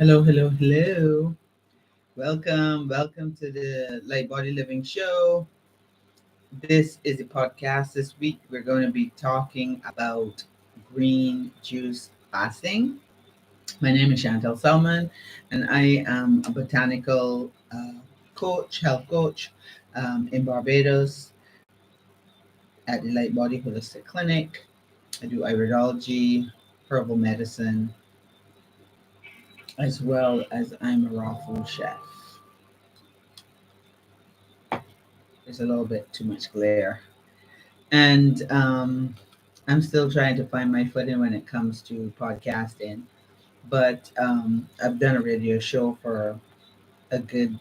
Hello, hello, hello. Welcome to the Light Body Living Show. This is a podcast. This week we're going to be talking about green juice fasting. My name is Chantel Selman, and I am a botanical coach, health coach in Barbados at the Light Body Holistic Clinic. I do iridology, herbal medicine, as well as I'm a raw food chef. There's a little bit too much glare. And I'm still trying to find my footing when it comes to podcasting. But I've done a radio show for a good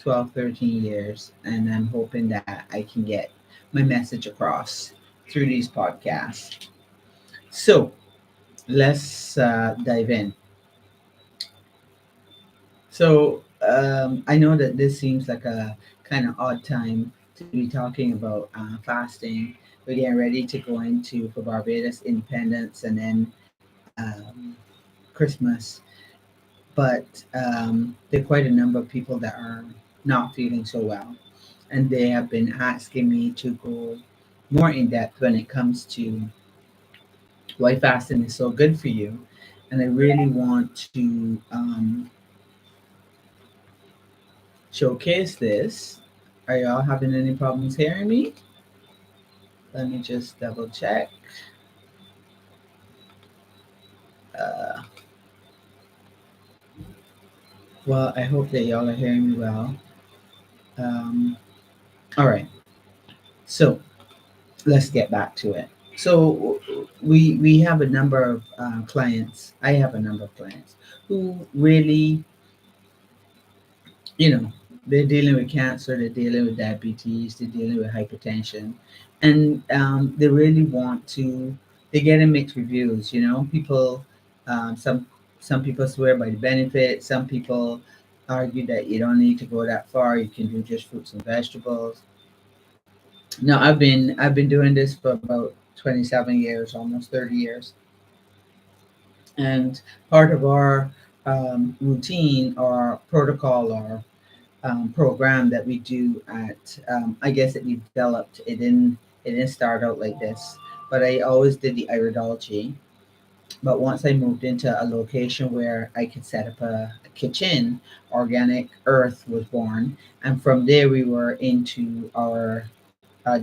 12, 13 years, and I'm hoping that I can get my message across through these podcasts. So let's dive in. So I know that this seems like a kind of odd time to be talking about fasting. We're getting ready to go into for Barbados Independence and then Christmas. But there are quite a number of people that are not feeling so well, and they have been asking me to go more in depth when it comes to why fasting is so good for you. And I really want to showcase this. Are y'all having any problems hearing me? Let me just double check. Uh, well, I hope that y'all are hearing me well. Um, all right, so let's get back to it. So we have a number of clients. I have a number of clients who really, they're dealing with cancer, they're dealing with diabetes, they're dealing with hypertension, and they really want to. They're getting mixed reviews. People, some people swear by the benefit. Some people argue that you don't need to go that far. You can do just fruits and vegetables. Now, I've been doing this for about 27 years, almost 30 years, and part of our routine or protocol or program that we do at I guess that we developed it didn't start out like this, but I always did the iridology. But once I moved into a location where I could set up a kitchen, organic earth was born, and from there we were into our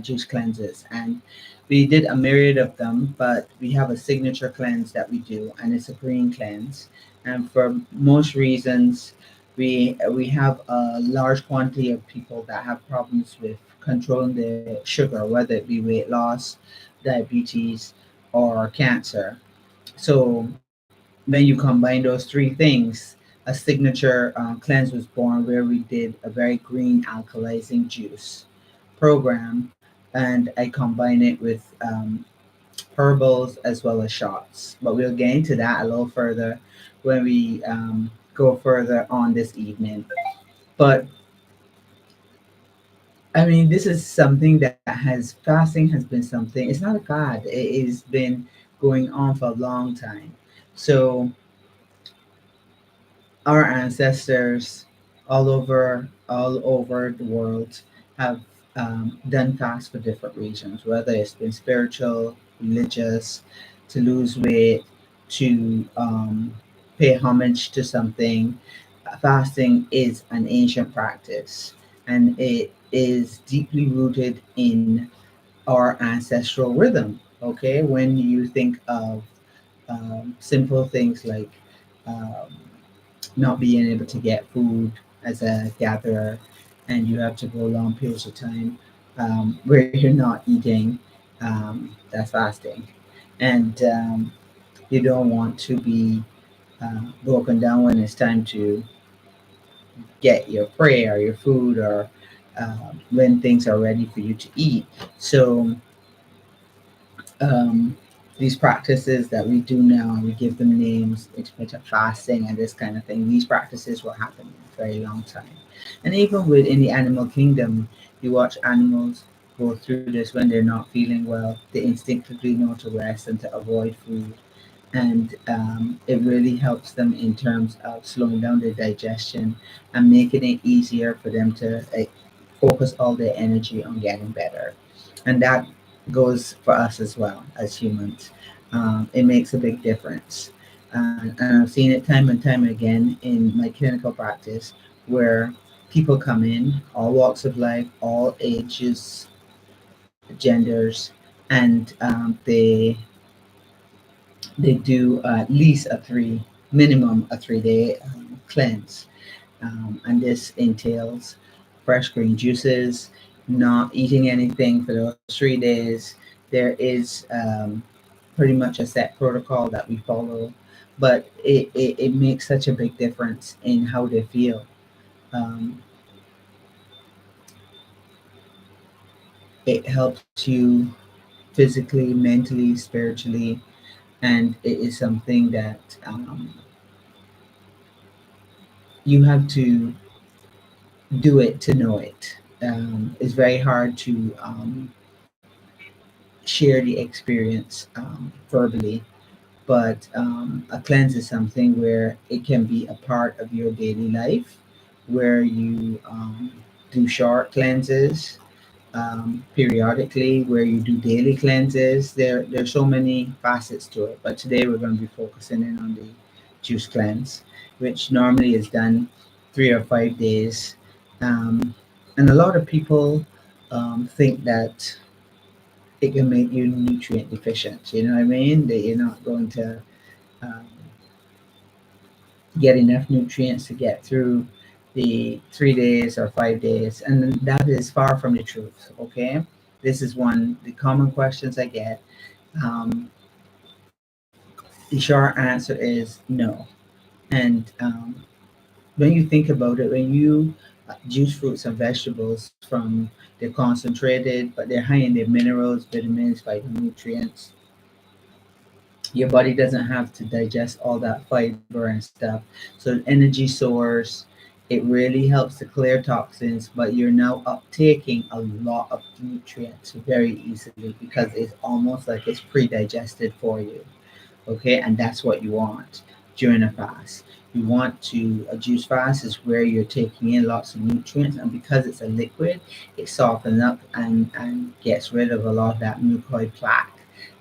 juice cleanses, and we did a myriad of them, but we have a signature cleanse that we do, and it's a green cleanse. And for most reasons, we have a large quantity of people that have problems with controlling their sugar, whether it be weight loss, diabetes, or cancer. So when you combine those three things, a signature cleanse was born where we did a very green alkalizing juice program, and I combine it with herbals as well as shots. But we'll get into that a little further when we go further on this evening. But I mean, this is something that has fasting has been something. It's not a fad. It has been going on for a long time. So our ancestors all over the world have done fasts for different reasons, whether it's been spiritual, religious, to lose weight, to pay homage to something. Fasting is an ancient practice, and it is deeply rooted in our ancestral rhythm. Okay, when you think of simple things like um, not being able to get food as a gatherer, and you have to go long periods of time where you're not eating, that's fasting. And you don't want to be broken down when it's time to get your prey or your food, or when things are ready for you to eat. So um, these practices that we do now, and we give them names, intermittent fasting and this kind of thing, these practices will happen for a very long time. And even within the animal kingdom, you watch animals go through this when they're not feeling well. They instinctively know to rest and to avoid food. and it really helps them in terms of slowing down their digestion and making it easier for them to focus all their energy on getting better. And that goes for us as well as humans. It makes a big difference. And I've seen it time and time again in my clinical practice where people come in, all walks of life, all ages, genders, and they do at least a minimum a 3 day cleanse, and this entails fresh green juices, not eating anything for those 3 days. There is pretty much a set protocol that we follow, but it makes such a big difference in how they feel. Um, it helps you physically, mentally, spiritually, and it is something that you have to do it to know it. It's very hard to share the experience verbally, but a cleanse is something where it can be a part of your daily life, where you do short cleanses periodically, where you do daily cleanses. There's so many facets to it, but today we're going to be focusing in on the juice cleanse, which normally is done 3 or 5 days. Um, and a lot of people think that it can make you nutrient deficient. You know what I mean? That you're not going to um, get enough nutrients to get through the 3 days or 5 days, and that is far from the truth. Okay, this is one the common questions I get. Um, the short answer is no, and when you think about it, when you juice fruits and vegetables from they're concentrated, but they're high in their minerals, vitamins, phytonutrients. Your body doesn't have to digest all that fiber and stuff. So energy source, it really helps to clear toxins, but you're now uptaking a lot of nutrients very easily because it's almost like it's pre-digested for you. Okay, and that's what you want during a fast. You want to a juice fast is where you're taking in lots of nutrients, and because it's a liquid, it softens up and gets rid of a lot of that mucoid plaque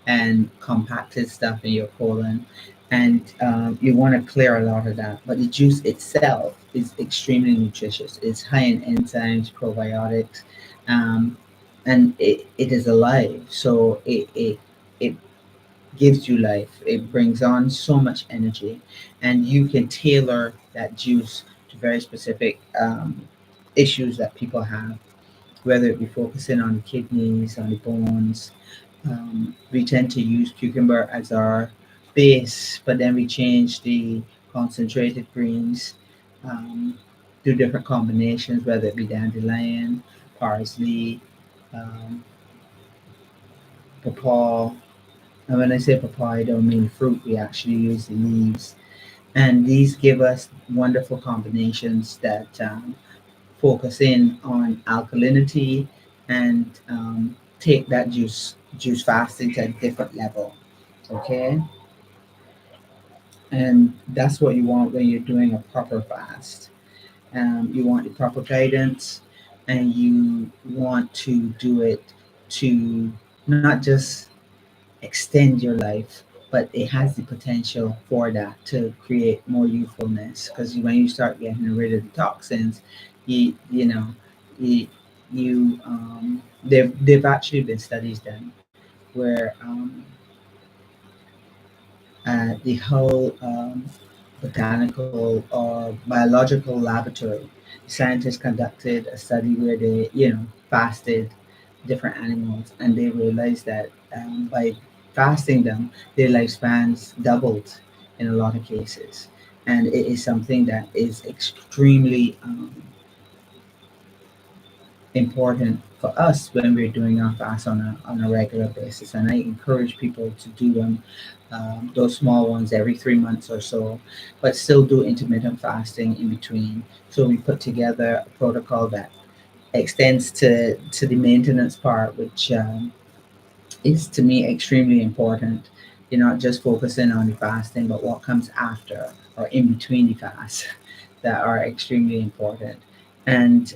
and compacted stuff in your colon, and you want to clear a lot of that. But the juice itself is extremely nutritious. It's high in enzymes, probiotics, um, and it is alive. So it gives you life. It brings on so much energy, and you can tailor that juice to very specific issues that people have, whether it be focusing on the kidneys, on the bones. We tend to use cucumber as our base, but then we change the concentrated greens, um, do different combinations, whether it be dandelion, parsley, um, papaw. And when I say papaya, I don't mean fruit. We actually use the leaves, and these give us wonderful combinations that focus in on alkalinity and take that juice fasting to a different level. Okay, and that's what you want when you're doing a proper fast. You want the proper guidance, and you want to do it to not just extend your life, but it has the potential for that to create more youthfulness. Because when you start getting rid of the toxins, you know you they've actually been studies done where the whole botanical or biological laboratory. Scientists conducted a study where they, fasted different animals, and they realized that by fasting them, their lifespans doubled in a lot of cases. And it is something that is extremely important for us when we're doing our fast on a regular basis. And I encourage people to do them, those small ones every 3 months or so, but still do intermittent fasting in between. So we put together a protocol that extends to the maintenance part, which is to me extremely important. You're not just focusing on the fasting, but what comes after or in between the fast that are extremely important. And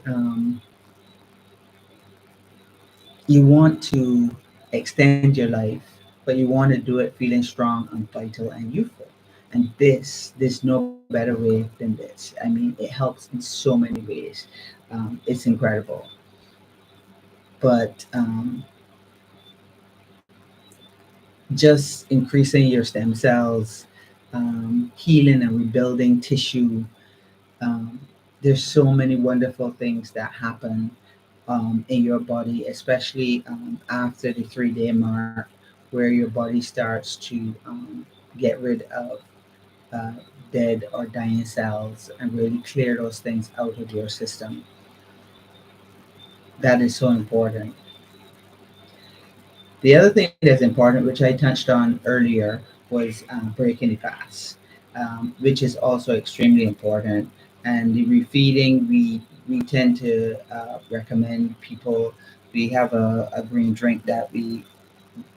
you want to extend your life, but you want to do it feeling strong and vital and youthful. And there's no better way than this. I mean, it helps in so many ways. It's incredible. But just increasing your stem cells, healing and rebuilding tissue. Um, there's so many wonderful things that happen in your body, especially after the 3 day mark, where your body starts to get rid of uh, dead or dying cells and really clear those things out of your system. That is so important. The other thing that's important, which I touched on earlier, was breaking the fast, which is also extremely important. And the refeeding, we tend to recommend people. We have a green drink that we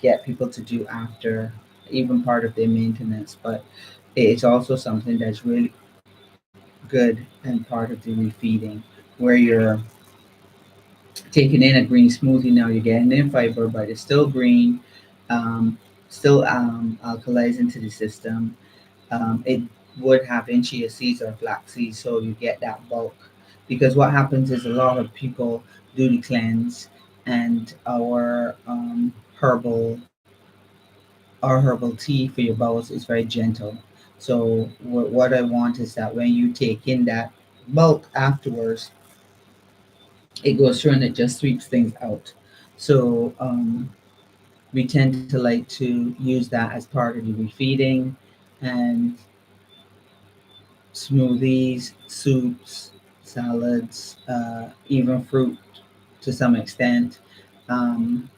get people to do after even part of their maintenance, but it's also something that's really good and part of the refeeding, where you're taking in a green smoothie. Now you're getting in fiber, but it's still green, um, still alkalized into the system. It would have in chia seeds or flax seeds, so you get that bulk. Because what happens is a lot of people do the cleanse, and our herbal tea for your bowels is very gentle. So what I want is that when you take in that bulk afterwards, it goes through and it just sweeps things out. So we tend to like to use that as part of the refeeding, and smoothies, soups, salads, even fruit to some extent. Um,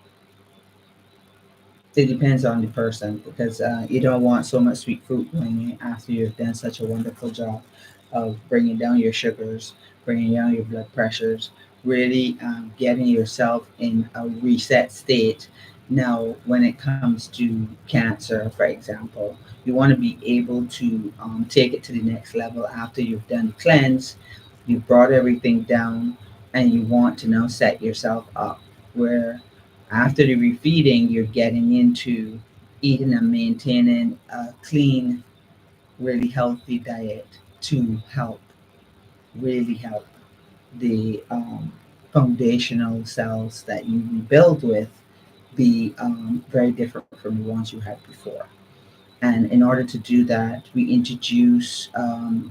it depends on the person, because you don't want so much sweet fruit going in after you've done such a wonderful job of bringing down your sugars, bringing down your blood pressures, really getting yourself in a reset state. Now, when it comes to cancer, for example, you want to be able to take it to the next level after you've done the cleanse, you've brought everything down, and you want to now set yourself up where after the refeeding, you're getting into eating and maintaining a clean, really healthy diet to help, really help the foundational cells that you rebuild with be very different from the ones you had before. And in order to do that, we introduce a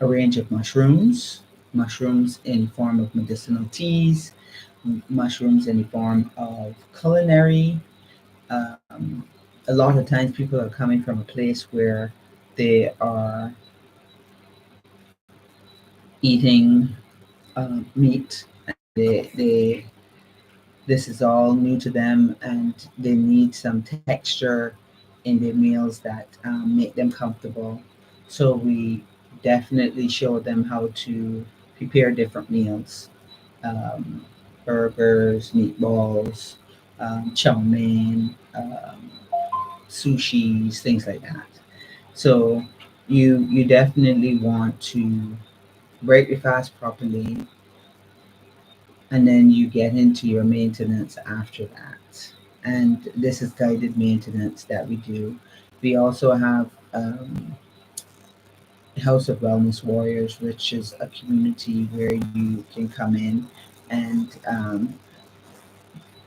range of mushrooms, mushrooms in the form of medicinal teas, mushrooms in the form of culinary. Um, a lot of times people are coming from a place where they are eating meat, and this is all new to them, and they need some texture in their meals that make them comfortable. So we definitely show them how to prepare different meals, um, burgers, meatballs, chow mein, sushis, things like that. So you definitely want to break your fast properly, and then you get into your maintenance after that. And this is guided maintenance that we do. We also have House of Wellness Warriors, which is a community where you can come in, and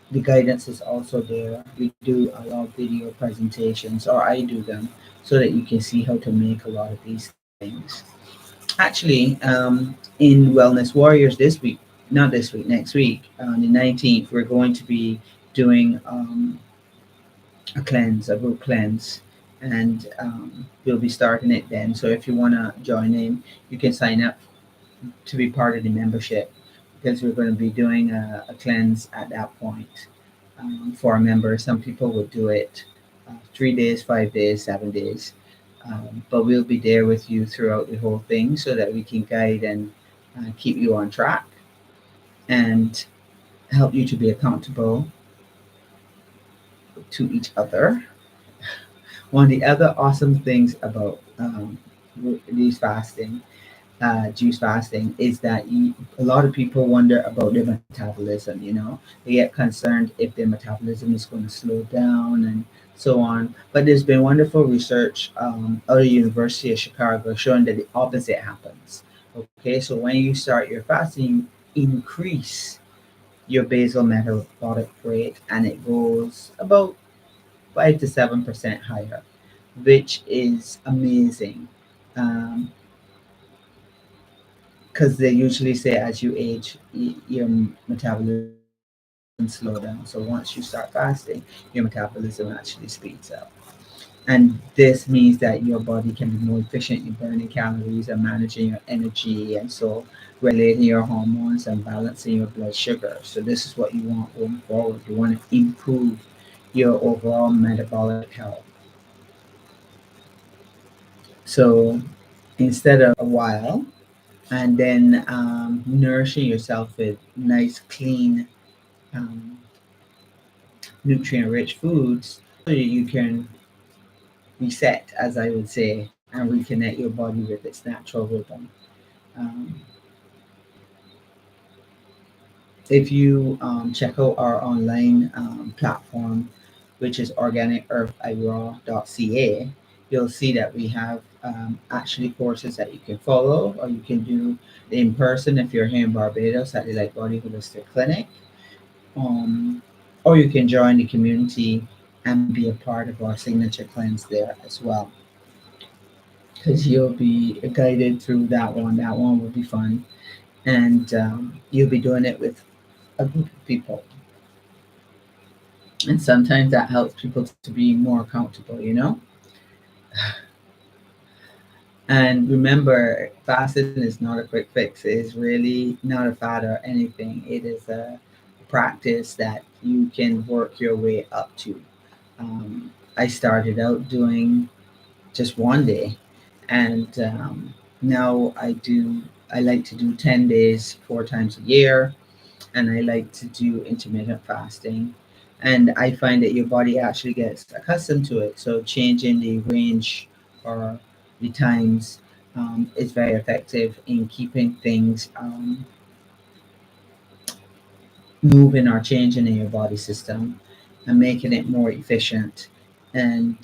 the guidance is also there. We do a lot of video presentations, or I do them, so that you can see how to make a lot of these things. Actually, in Wellness Warriors this week, not this week, next week, on the 19th, we're going to be doing a cleanse, a group cleanse, and we'll be starting it then. So if you want to join in, you can sign up to be part of the membership, because we're going to be doing a cleanse at that point for our members. Some people would do it 3 days, 5 days, 7 days. But we'll be there with you throughout the whole thing so that we can guide and keep you on track and help you to be accountable to each other. One of the other awesome things about these fasting, juice fasting, is that a lot of people wonder about their metabolism. You know, they get concerned if their metabolism is going to slow down and so on. But there's been wonderful research out of the University of Chicago showing that the opposite happens. Okay, so when you start your fasting, you increase your basal metabolic rate, and it goes about 5 to 7% higher, which is amazing. Um, because they usually say as you age, your metabolism slow down. So once you start fasting, your metabolism actually speeds up. And this means that your body can be more efficient in burning calories and managing your energy, and so regulating your hormones and balancing your blood sugar. So this is what you want going forward. You want to improve your overall metabolic health. So instead of a while, and then nourishing yourself with nice, clean, um, nutrient-rich foods, so you can reset, as I would say, and reconnect your body with its natural rhythm. Um, if you check out our online platform, which is organicearthiraw.ca, you'll see that we have actually courses that you can follow, or you can do in person if you're here in Barbados at the Light Body Holistic Clinic, um, or you can join the community and be a part of our signature cleanse there as well, because you'll be guided through that one. That one will be fun, and you'll be doing it with a group of people, and sometimes that helps people to be more accountable, you know. And remember, fasting is not a quick fix. It is really not a fad or anything. It is a practice that you can work your way up to. I started out doing just one day, and now I like to do 10 days 4 times a year, and I like to do intermittent fasting. And I find that your body actually gets accustomed to it. So changing the range or the times is very effective in keeping things moving or changing in your body system and making it more efficient. And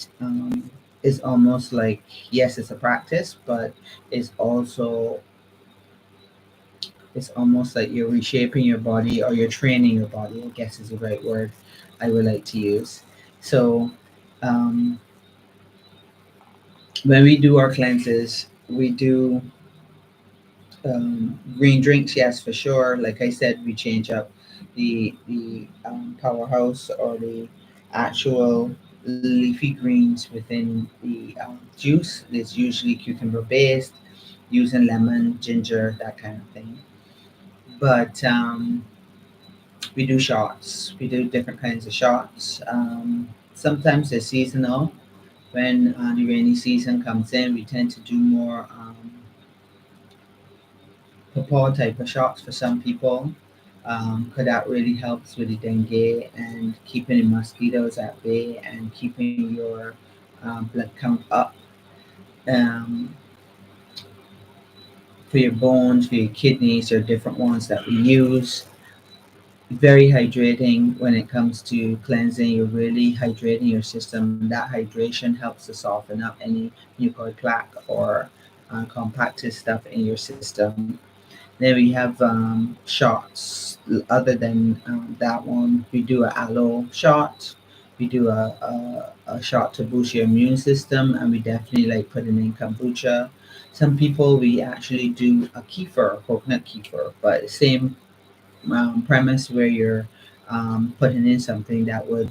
it's almost like, yes, it's a practice, but it's also it's almost like you're reshaping your body, or you're training your body, I guess is the right word I would like to use. So um, when we do our cleanses, we do green drinks, yes, for sure. Like I said, we change up the powerhouse or the actual leafy greens within the juice. It's usually cucumber based, using lemon, ginger, that kind of thing. But we do shots. We do different kinds of shots. Sometimes they're seasonal. When the rainy season comes in, we tend to do more pawpaw type of shots for some people. Because that really helps with the dengue and keeping the mosquitoes at bay and keeping your blood count up. Um, for your bones, for your kidneys, there are different ones that we use. Very hydrating when it comes to cleansing. You're really hydrating your system. That hydration helps to soften up any mucoid plaque or compacted stuff in your system. Then we have shots. Other than that one, we do a aloe shot. We do a shot to boost your immune system, and we definitely like putting in kombucha. Some people we actually do a kefir, coconut kefir, but same premise where you're putting in something that would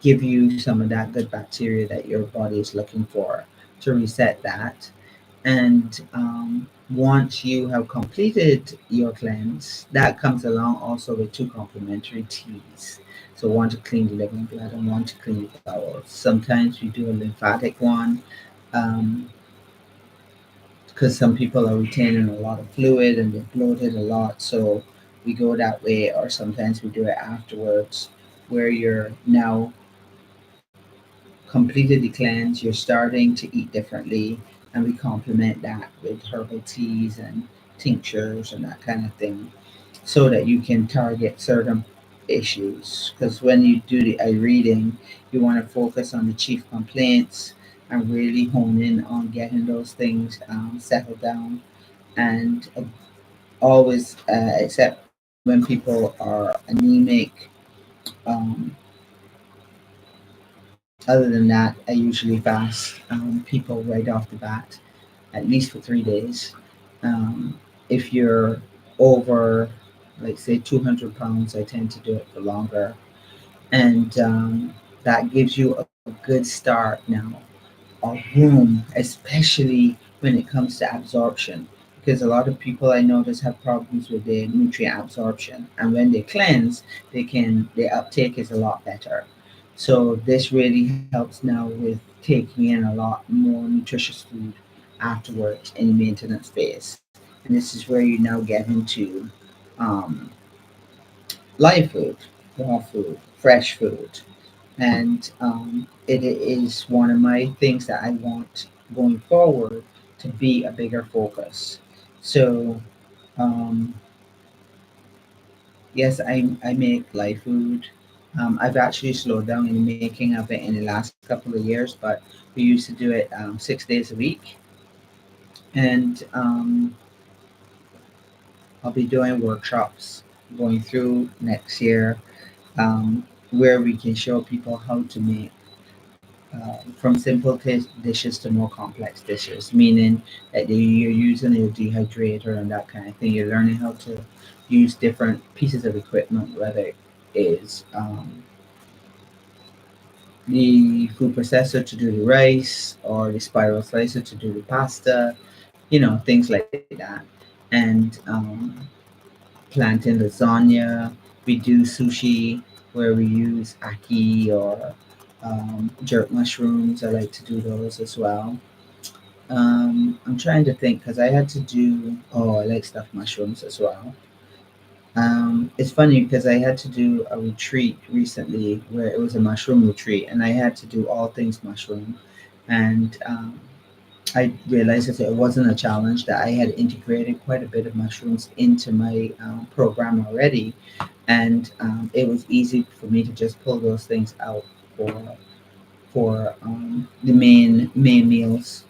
give you some of that good bacteria that your body is looking for to reset that. And once you have completed your cleanse, that comes along also with two complementary teas. So one to clean the liver and blood, and one to clean the bowels. Sometimes we do a lymphatic one, um, because some people are retaining a lot of fluid and they're bloated a lot. So we go that way, or sometimes we do it afterwards, where you're now completed the cleanse, you're starting to eat differently, and we complement that with herbal teas and tinctures and that kind of thing, so that you can target certain issues. Because when you do the eye reading, you want to focus on the chief complaints and really hone in on getting those things settled down. And always, except when people are anemic, um, other than that, I usually fast people right off the bat, at least for 3 days. If you're over, like, say, 200 pounds, I tend to do it for longer. And that gives you a good start now of room, especially when it comes to absorption. Because a lot of people I notice have problems with their nutrient absorption, and when they cleanse, their uptake is a lot better. So this really helps now with taking in a lot more nutritious food afterwards in the maintenance phase. And this is where you now get into um, live food, raw food, fresh food, and it is one of my things that I want going forward to be a bigger focus. So um, yes, I make live food. I've actually slowed down in the making of it in the last couple of years, but we used to do it 6 days a week, and I'll be doing workshops going through next year, where we can show people how to make from simple dishes to more complex dishes, meaning that you're using a dehydrator and that kind of thing. You're learning how to use different pieces of equipment, whether it is the food processor to do the rice or the spiral slicer to do the pasta, things like that. And plantain lasagna. We do sushi where we use aki or jerk mushrooms. I like to do those as well. I'm trying to think because I had to do. Oh, I like stuffed mushrooms as well. It's funny because I had to do a retreat recently where it was a mushroom retreat, and I had to do all things mushroom. And I realized that it wasn't a challenge, that I had integrated quite a bit of mushrooms into my program already, and it was easy for me to just pull those things out for the main meals.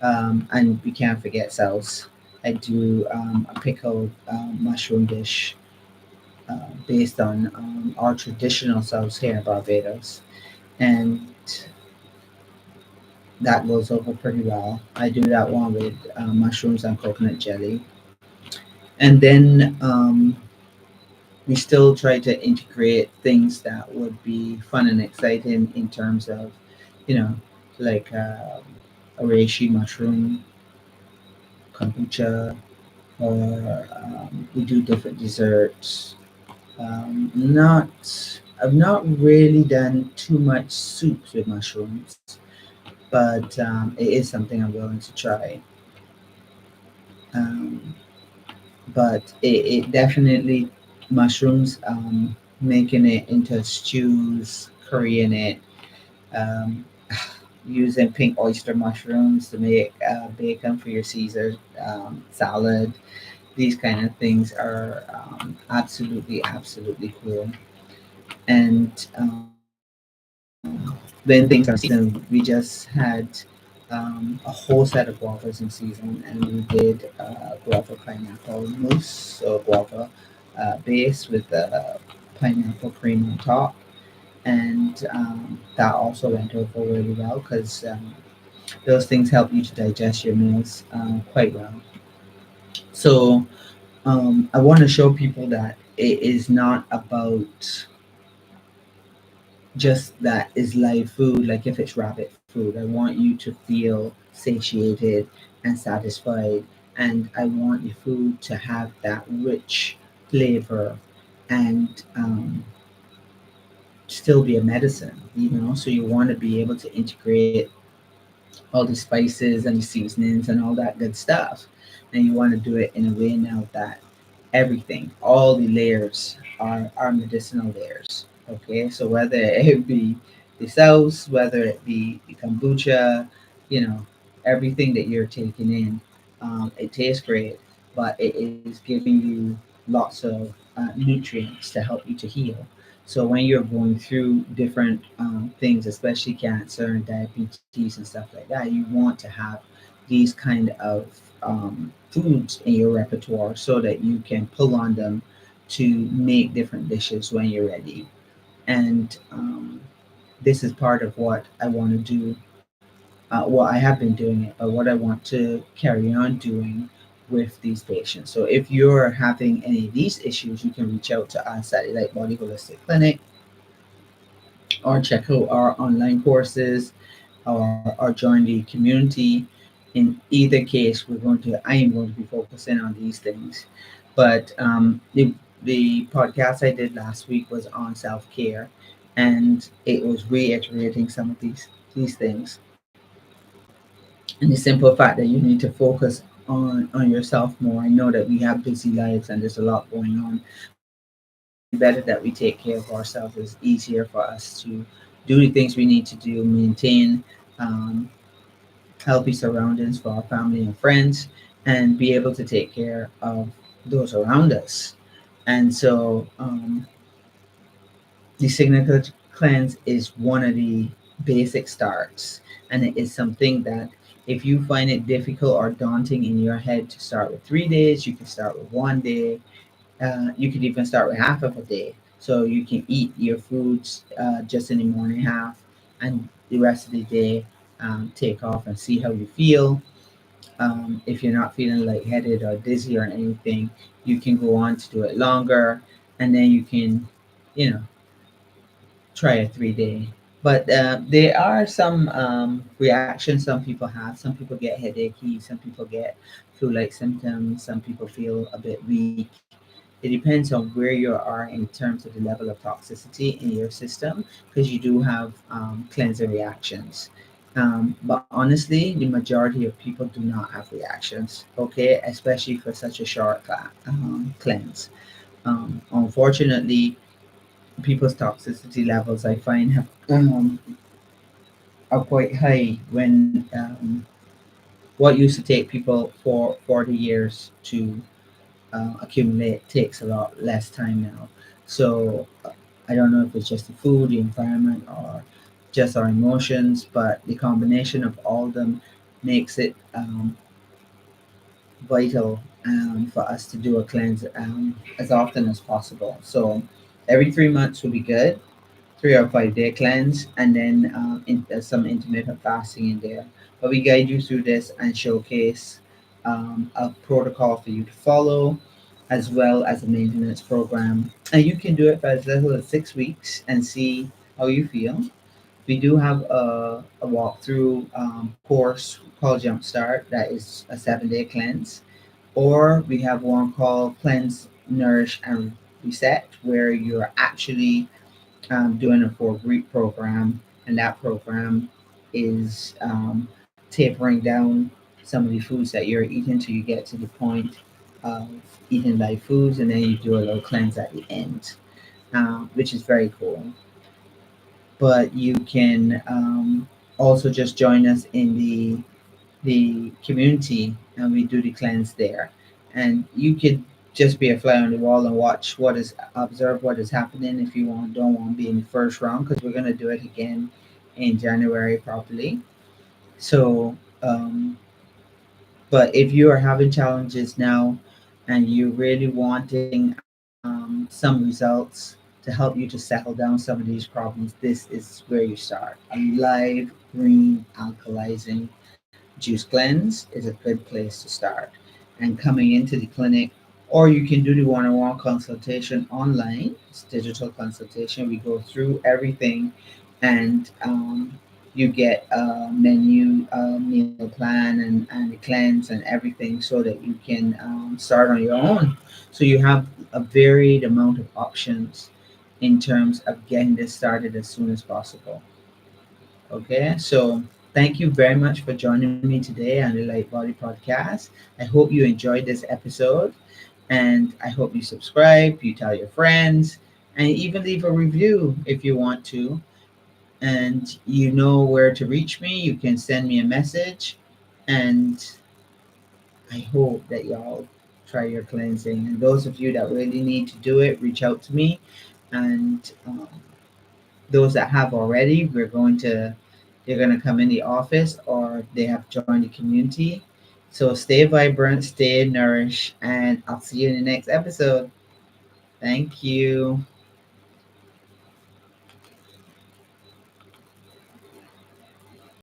And we can't forget sauce. I do a pickled mushroom dish based on our traditional sauce here in Barbados, and that goes over pretty well. I do that one with mushrooms and coconut jelly, and then we still try to integrate things that would be fun and exciting in terms of, you know, like a reishi mushroom kombucha, or we do different desserts. Not I've not really done too much soups with mushrooms, but it is something I'm willing to try. Um, but it definitely mushrooms, making it into stews, currying it, um, using pink oyster mushrooms to make bacon for your Caesar salad. These kind of things are absolutely cool. And when things are in season, we just had a whole set of guavas in season, and we did guava pineapple mousse or guava base with pineapple cream on top. And that also went over really well because those things help you to digest your meals quite well. So I want to show people that it is not about just that is live food. Like if it's rabbit food, I want you to feel satiated and satisfied, and I want your food to have that rich flavor and still be a medicine, so you want to be able to integrate all the spices and the seasonings and all that good stuff, and you want to do it in a way now that everything, all the layers are medicinal layers. Okay, so whether it be the sauce, whether it be the kombucha, you know, everything that you're taking in. It tastes great, but it is giving you lots of nutrients to help you to heal. So when you're going through different things, especially cancer and diabetes and stuff like that, you want to have these kind of foods in your repertoire so that you can pull on them to make different dishes when you're ready. And this is part of what I want to do. Well, I have been doing it, but what I want to carry on doing with these patients. So if you're having any of these issues, you can reach out to us at Elite Body Holistic Clinic or check out our online courses or join the community. In either case, I am going to be focusing on these things. But the podcast I did last week was on self care, and it was reiterating some of these things, and the simple fact that you need to focus on yourself more. I know that we have busy lives and there's a lot going on, but the better that we take care of ourselves is easier for us to do the things we need to do, maintain um, healthy surroundings for our family and friends, and be able to take care of those around us. And so, the signature cleanse is one of the basic starts, and it is something that if you find it difficult or daunting in your head to start with 3 days, you can start with 1 day. You could even start with half of a day. So you can eat your foods just in the morning half, and the rest of the day take off and see how you feel. If you're not feeling lightheaded or dizzy or anything, you can go on to do it longer, and then you can, you know, try a 3 day. But there are some reactions some people have. Some people get headachy, some people get flu like symptoms, some people feel a bit weak. It depends on where you are in terms of the level of toxicity in your system, because you do have cleansing reactions. But honestly, the majority of people do not have reactions, okay, especially for such a short cleanse. Unfortunately, people's toxicity levels I find have are quite high when what used to take people for 40 years to accumulate takes a lot less time now. So I don't know if it's just the food, the environment, or just our emotions, but the combination of all of them makes it vital for us to do a cleanse as often as possible. So every 3 months will be good, 3 or 5 day cleanse, and then there's some intermittent fasting in there. But we guide you through this and showcase a protocol for you to follow, as well as a maintenance program. And you can do it for as little as 6 weeks and see how you feel. We do have a walkthrough course called Jumpstart that is a 7 day cleanse, or we have one called Cleanse, Nourish, and Reset, where you're actually doing a 4 week program, and that program is tapering down some of the foods that you're eating till you get to the point of eating live foods, and then you do a little cleanse at the end, which is very cool. But you can also just join us in the community, and we do the cleanse there. And you could just be a fly on the wall and watch observe what is happening if you don't want to be in the first round, because we're going to do it again in January properly. So, but if you are having challenges now and you're really wanting some results to help you to settle down some of these problems, this is where you start. A live green alkalizing juice cleanse is a good place to start. And coming into the clinic, or you can do the one-on-one consultation online. It's digital consultation. We go through everything, and you get a menu, a meal plan, and the cleanse and everything, so that you can start on your own. So you have a varied amount of options in terms of getting this started as soon as possible. Okay, so thank you very much for joining me today on the Light Body Podcast. I hope you enjoyed this episode, and I hope you subscribe, you tell your friends, and even leave a review if you want to. And you know where to reach me. You can send me a message. And I hope that y'all try your cleansing. And those of you that really need to do it, reach out to me. And those that have already, they're going to come in the office or they have joined the community. So stay vibrant, stay nourished, and I'll see you in the next episode. Thank you.